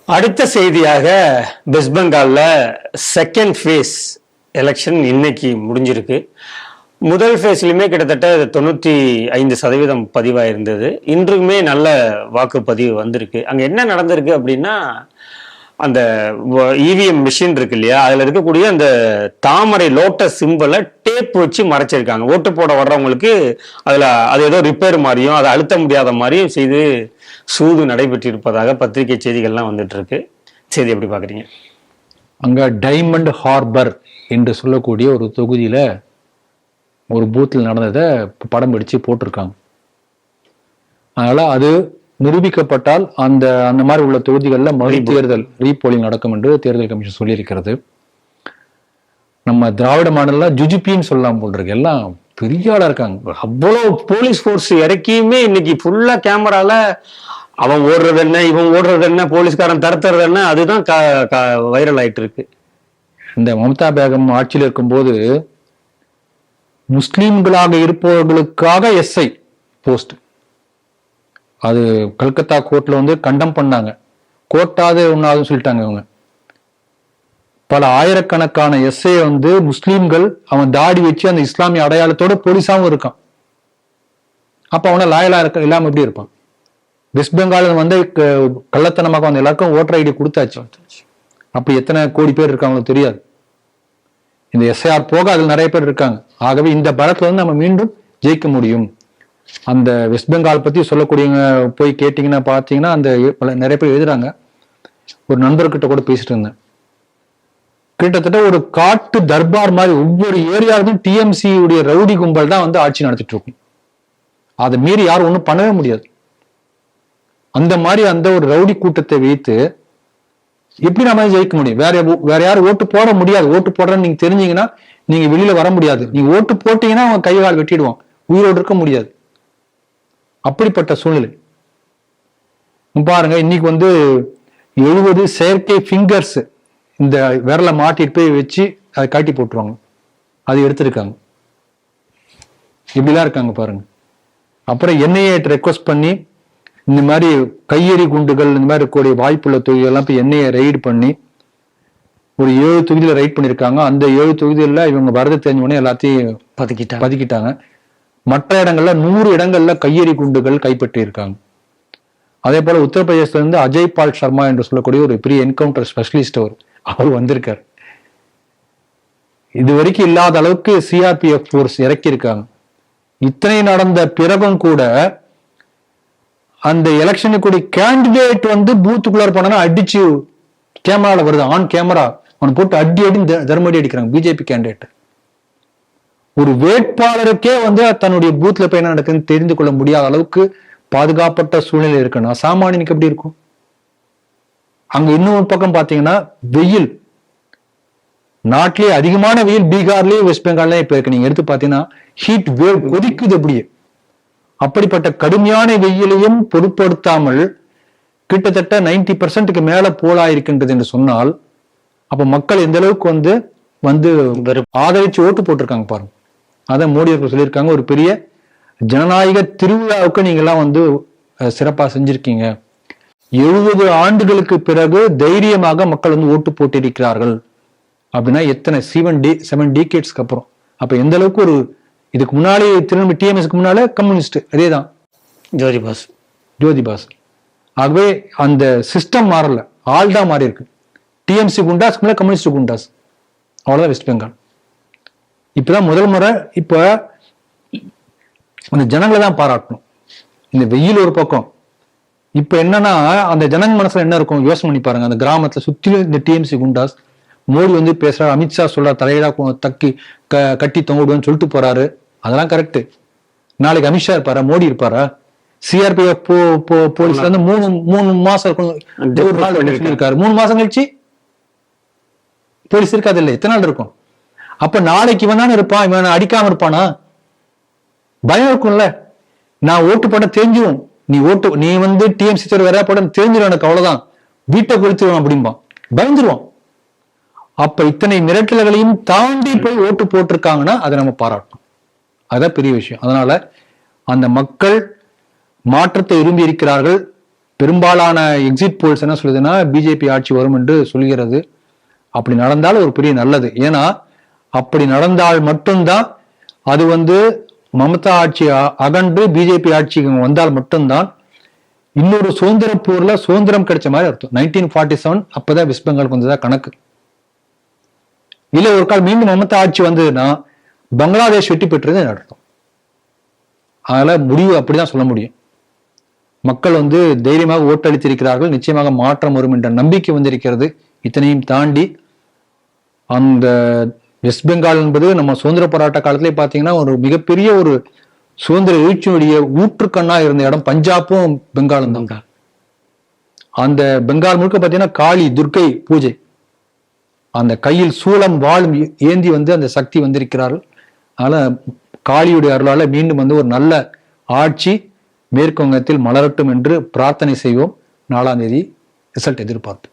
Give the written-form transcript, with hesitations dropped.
அடுத்த செய்தியாக west பெங்கால்ல second phase election இன்னைக்கு முடிஞ்சிருக்கு. முதல் ஃபேஸ்லையுமே கிட்டத்தட்ட 95% பதிவாயிருந்தது. இன்றுமே நல்ல வாக்குப்பதிவு வந்திருக்கு. அங்கே என்ன நடந்திருக்கு அப்படின்னா, அந்த இவிஎம் மிஷின் இருக்கு இல்லையா, அதில் இருக்கக்கூடிய அந்த தாமரை லோட்டஸ் சிம்பலை டேப் வச்சு மறைச்சிருக்காங்க. ஓட்டு போட வர்றவங்களுக்கு அதில் அது ஏதோ ரிப்பேர் மாதிரியும் அதை அழுத்த முடியாத மாதிரியும் செய்து சூது நடைபெற்றிருப்பதாக பத்திரிகை செய்திகள்லாம் வந்துட்டு இருக்கு. செய்தி எப்படி பார்க்குறீங்க? அங்கே டைமண்ட் ஹார்பர் என்று சொல்லக்கூடிய ஒரு தொகுதியில் ஒரு பூத்தில் நடந்ததை படம் பிடிச்சு போட்டிருக்காங்க. அதனால் அது நிரூபிக்கப்பட்டால் அந்த அந்த மாதிரி உள்ள தொகுதிகளில் மறு தேர்தல் ரீபோலிங் நடக்கும் என்று தேர்தல் கமிஷன் சொல்லியிருக்கிறது. நம்ம திராவிட மாடல்ல ஜுஜிபின்னு சொல்லலாம் போல் இருக்கு. எல்லாம் பெரிய ஆளா இருக்காங்க. அவ்வளோ போலீஸ் ஃபோர்ஸ் இறக்கியுமே இன்னைக்கு ஃபுல்லா கேமரால அவன் ஓடுறது என்ன, இவன் ஓடுறது என்ன, போலீஸ்காரன் தரத்துறது என்ன, அதுதான் வைரல் ஆயிட்டு இருக்கு. இந்த மம்தா பேகம் ஆட்சியில் இருக்கும்போது முஸ்லீம்களாக இருப்பவர்களுக்காக எஸ்ஐ போஸ்ட், அது கல்கத்தா கோர்ட்ல வந்து கண்டம் பண்ணாங்க. கோர்ட்டாவது ஒன்னாவது சொல்லிட்டாங்க. இவங்க பல ஆயிரக்கணக்கான எஸ்ஐ வந்து முஸ்லீம்கள் அவன் தாடி வச்சு அந்த இஸ்லாமிய அடையாளத்தோட போலீஸாவும் இருக்கான். அப்ப அவன லாயலா இருக்க இல்லாம எப்படி இருப்பான்? வெஸ்ட் பெங்கால் வந்து கள்ளத்தனமாக வந்து எல்லாருக்கும் ஓட்டர் ஐடி கொடுத்தாச்சு. அப்படி எத்தனை கோடி பேர் இருக்காங்களோ தெரியாது. இந்த எஸ்ஐஆர் போக அதில் நிறைய பேர் இருக்காங்க. ஆகவே இந்த பலத்துல வந்து நம்ம மீண்டும் ஜெயிக்க முடியும். அந்த வெஸ்ட் பெங்கால் பத்தி சொல்லக்கூடியவங்க போய் கேட்டீங்கன்னா பாத்தீங்கன்னா அந்த நிறைய பேர் எழுதுறாங்க. ஒரு நண்பர்கிட்ட கூட பேசிட்டு இருந்தேன். கிட்டத்தட்ட ஒரு காட்டு தர்பார் மாதிரி ஒவ்வொரு ஏரியாவிலும் டிஎம்சி உடைய ரவுடி கும்பல் தான் வந்து ஆட்சி நடத்திட்டு இருக்கும். அதை மீறி யாரும் ஒன்றும் பண்ணவே முடியாது. அந்த மாதிரி அந்த ஒரு ரவுடி கூட்டத்தை வைத்து எப்படி நம்ம ஜெயிக்க முடியும்? வேற யாரும் ஓட்டு போட முடியாது. ஓட்டு போடுறன்னு நீங்க தெரிஞ்சீங்கன்னா நீங்க வெளியில வர முடியாது. நீங்க ஓட்டு போட்டீங்கன்னா அவன் கை கால் வெட்டிடுவான், உயிரோடு இருக்க முடியாது. அப்படிப்பட்ட சூழ்நிலை பாருங்க. இன்னைக்கு வந்து 70 செயற்கை ஃபிங்கர்ஸ் இந்த விரலை மாட்டிட்டு போய் வச்சு அதை காட்டி போட்டுருவாங்க. அது எடுத்திருக்காங்க. இப்படிலாம் இருக்காங்க பாருங்க. அப்புறம் என்ஐஏ ரெக்வஸ்ட் பண்ணி இந்த மாதிரி கையெறி குண்டுகள் இந்த மாதிரி இருக்கக்கூடிய வாய்ப்புள்ள தொகுதிகள்லாம் போய் என்ஐஏ ரைடு பண்ணி ஒரு 7 தொகுதியில ரைட் பண்ணியிருக்காங்க. அந்த 7 தொகுதிகளில் இவங்க வரது தெரிஞ்சவொடனே எல்லாத்தையும் பதுக்கிட்டாங்க. மற்ற இடங்கள்ல 100 இடங்கள்ல கையெறி குண்டுகள் கைப்பற்றி இருக்காங்க. அதே போல உத்தரப்பிரதேசத்துல இருந்து அஜய் பால் சர்மா என்று சொல்லக்கூடிய ஒரு பெரிய என்கவுண்டர் ஸ்பெஷலிஸ்ட் அவர் வந்திருக்காரு. இது வரைக்கும் இல்லாத அளவுக்கு சிஆர்பிஎஃப் போர்ஸ் இறக்கி இருக்காங்க. இத்தனை நடந்த பிறகும் கூட அந்த எலெக்ஷனுக்கு கேண்டிடேட் வந்து பூத்துக்குள்ளார போனா அடிச்சு கேமரால வருது, ஆன் கேமரா அவனை போட்டு அடி தர்மடி அடிக்கிறாங்க பிஜேபி கேண்டிடேட். ஒரு வேட்பாளருக்கே வந்து தன்னுடைய பூத்ல போய் என்ன நடக்குதுன்னு தெரிந்து கொள்ள முடியாத அளவுக்கு பாதுகாப்பட்ட சூழ்நிலை இருக்குன்னா சாமானியனுக்கு எப்படி இருக்கும்? அங்க இன்னொரு பக்கம் பாத்தீங்கன்னா வெயில், நாட்டிலேயே அதிகமான வெயில் பீகார்லயே வெஸ்ட் பெங்கால்லயே இப்ப இருக்கு. நீங்க எடுத்து பாத்தீங்கன்னா ஹீட் வேவ் கொதிக்குது அப்படியே. அப்படிப்பட்ட கடுமையான வெயிலையும் பொருட்படுத்தாமல் கிட்டத்தட்ட 90% மேல போலாயிருக்கின்றது என்று சொன்னால் அப்ப மக்கள் எந்த அளவுக்கு வந்து ஆதரிச்சு ஓட்டு போட்டிருக்காங்க பாருங்க. அதான் மோடி அவர்கள் சொல்லியிருக்காங்க, ஒரு பெரிய ஜனநாயக திருவிழாவுக்கு நீங்க எல்லாம் வந்து சிறப்பா செஞ்சிருக்கீங்க. 70 ஆண்டுகளுக்கு பிறகு தைரியமாக மக்கள் வந்து ஓட்டு போட்டிருக்கிறார்கள் அப்படின்னா எத்தனை 7 டிகேட்ஸ்க்கு அப்புறம். அப்ப எந்த அளவுக்கு ஒரு இதுக்கு முன்னாலே திரும்ப டிஎம்எஸ்க்கு முன்னாலே கம்யூனிஸ்ட் அதேதான் ஜோதி பாசு. ஆகவே அந்த சிஸ்டம் மாறல, ஆள்டா மாறி இருக்கு. டிஎம்சி குண்டாஸ் கம்யூனிஸ்ட் குண்டாஸ், அவ்வளவுதான் வெஸ்ட் பெங்கால். இப்பதான் முதல் முறை இப்ப அந்த ஜனங்களை தான் பாராட்டணும். இந்த வெயில் ஒரு பக்கம், இப்ப என்னன்னா அந்த ஜனங்க மனசுல என்ன இருக்கும் யோசனை பண்ணி பாருங்க. அந்த கிராமத்துல சுத்திலும் இந்த டிஎம்சி குண்டாஸ், மோடி வந்து பேசுறாரு, அமித்ஷா சொல்றாரு தலையிடா கட்டி தொங்கிடுன்னு சொல்லிட்டு போறாரு. அதெல்லாம் கரெக்ட். நாளைக்கு அமித்ஷா இருப்பாரா, மோடி இருப்பாரா? சிஆர்பிஎஃப் போலீஸ்ல இருந்து 3 மாசம் இருக்காரு. 3 மாசம் கழிச்சு போலீஸ் இருக்காது இல்ல, எத்தனை நாள் இருக்கும்? அப்ப நாளைக்கு இவன் தானே இருப்பான், இவன் அடிக்காம இருப்பானா? பயம் இருக்கும்ல. நான் ஓட்டு போட தெரிஞ்சும் நீ வந்து டிஎம்சி தேர்வு வேற போட தெரிஞ்சிடும், எனக்கு அவ்வளவுதான், வீட்டை கொளுத்துருவான் அப்படிம்பான், பயந்துருவான். அப்ப இத்தனை மிரட்டல்களையும் தாண்டி போய் ஓட்டு போட்டிருக்காங்கன்னா அதை நம்ம பாராட்டணும். அதுதான் பெரிய விஷயம். அதனால அந்த மக்கள் மாற்றத்தை விரும்பி இருக்கிறார்கள். பெரும்பாலான எக்ஸிட் போல்ஸ் என்ன சொல்லுதுன்னா பிஜேபி ஆட்சி வரும் என்று சொல்கிறது. அப்படி நடந்தால் ஒரு பெரிய நல்லது. ஏன்னா அப்படி நடந்தால் மட்டும்தான் அது வந்து மமதா ஆட்சி அகன்று பிஜேபி ஆட்சிக்கு வந்தால் மட்டும்தான் இன்னொரு சுதந்திர போர்ல சுதந்திரம் கிடைச்ச மாதிரி அர்த்தம். 1947 அப்பதான் வெஸ்ட் பெங்காலுக்கு வந்ததா கணக்கு. இல்ல ஒரு கால் மீண்டும் மமதா ஆட்சி வந்ததுன்னா பங்களாதேஷ் வெற்றி பெற்றது அர்த்தம். அதனால முடிவு அப்படிதான் சொல்ல முடியும். மக்கள் வந்து தைரியமாக ஓட்டளித்திருக்கிறார்கள். நிச்சயமாக மாற்றம் வரும் என்ற நம்பிக்கை வந்திருக்கிறது. இத்தனையும் தாண்டி அந்த வெஸ்ட் பெங்கால் என்பது நம்ம சுதந்திர போராட்ட காலத்திலே பார்த்தீங்கன்னா ஒரு மிகப்பெரிய ஒரு சுதந்திர எழுச்சியுடைய ஊற்றுக்கண்ணா இருந்த இடம் பஞ்சாப்பும் பெங்காலும் தான். அந்த பெங்கால் முழுக்க பார்த்தீங்கன்னா காளி துர்க்கை பூஜை, அந்த கையில் சூளம் வாளும் ஏந்தி வந்து அந்த சக்தி வந்திருக்கிறார்கள். அதனால காளியுடைய அருளால மீண்டும் வந்து ஒரு நல்ல ஆட்சி மேற்கு வங்கத்தில் மலரட்டும் என்று பிரார்த்தனை செய்வோம். 4ஆம் தேதி ரிசல்ட் எதிர்பார்த்து